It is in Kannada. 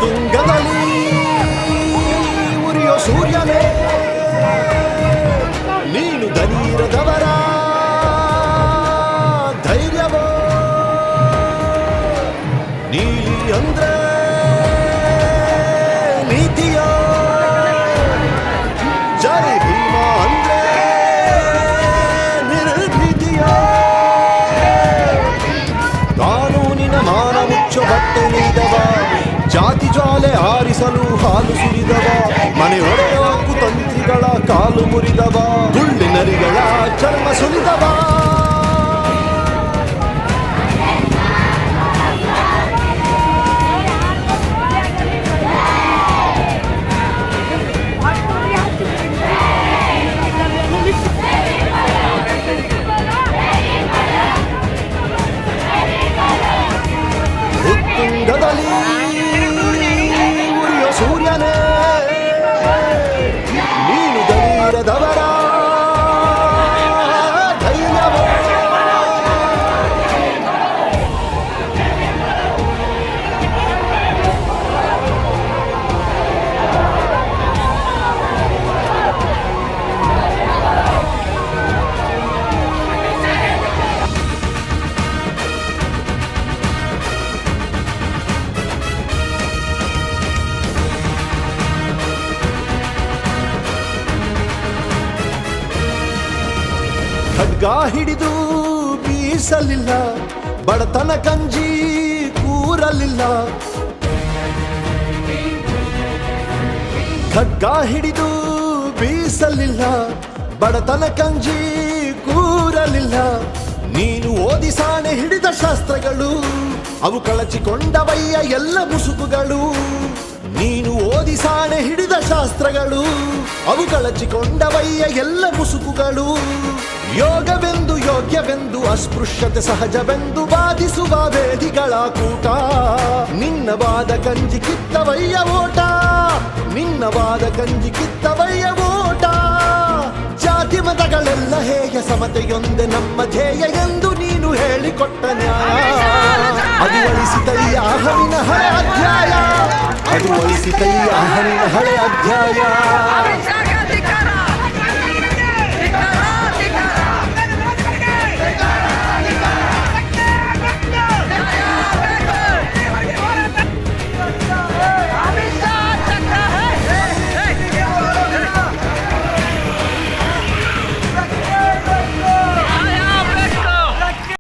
ತುಂಗದಲ್ಲಿ ಉರಿಯೋ ಸೂರ್ಯನೇ, ನೀನು ದನೀರದವರ ಧೈರ್ಯವೋ, ನೀಲಿ ಅಂದ್ರೆ ನೀತಿಯೋ, ಜೈ ಭೀಮ ಅಂದ್ರೆ ನಿರ್ಭೀತಿಯೋ, ಕಾನೂನಿನ ಮಾನ ಮುಚ್ಚೋ ಬಟ್ಟೆ ನೀಡವ, ಜಾತಿ ಜ್ವಾಲೆ ಆರಿಸಲು ಹಾಲು ಸುರಿದವ, ಮನೆ ಒಡೆಯ ಕುತಂತ್ರಿಗಳ ಕಾಲು ಮುರಿದವ, ಗುಳ್ಳಿನರಿಗಳ ಚರ್ಮ ಸುಲಿದವ, ಉತ್ತುಂಗದಲ್ಲಿ ಉರಿಯೋ ಸೂರ್ಯನೇ, ನೀನು ದನೀರದವರ ಧೈರ್ಯವೋ, ಖಡ್ಗ ಹಿಡಿದು ಬೀಸಲಿಲ್ಲ, ಬಡತನ ಕಂಜಿ ಕೂರಲಿಲ್ಲ, ಖಡ್ಗ ಹಿಡಿದು ಬೀಸಲಿಲ್ಲ, ಬಡತನ ಕಂಜಿ ಕೂರಲಿಲ್ಲ, ನೀನು ಓದಿ ಸಾಣೆ ಹಿಡಿದ ಶಾಸ್ತ್ರಗಳು, ಅವು ಕಳಚಿಕೊಂಡವಯ್ಯ ಎಲ್ಲ ಮುಸುಕುಗಳು, ನೀನು ಓದಿ ಸಾಣೆ ಹಿಡಿದ ಶಾಸ್ತ್ರಗಳು, ಅವು ಕಳಚಿಕೊಂಡವಯ್ಯ ಎಲ್ಲ ಮುಸುಕುಗಳು, ಯೋಗವೆಂದು ಯೋಗ್ಯವೆಂದು ಅಸ್ಪೃಶ್ಯತೆ ಸಹಜವೆಂದು ವಾದಿಸುವ ವೇದಿಗಳ ಕೂಟ, ನಿನ್ನ ವಾದ ಕಂಜಿ ಕಿತ್ತವಯ್ಯ ಓಟ, ನಿನ್ನ ವಾದ ಕಂಜಿ ಕಿತ್ತವಯ್ಯ ಓಟ, ಜಾತಿ ಮತಗಳೆಲ್ಲ ಹೇಯ ಸಮತೆಯೊಂದೆ ನಮ್ಮ ಧ್ಯೇಯ ಎಂದು ನೀನು ಹೇಳಿಕೊಟ್ಟ ನ್ಯಾಯ, ಅದು ಅಳಿಸಿತಯ್ಯ ಹರಿನ ಹಳೆ ಅಧ್ಯಾಯ, ಅದು ಅಳಿಸಿತಯ್ಯ ಹರಿನ ಹಳೆ ಅಧ್ಯಾಯ.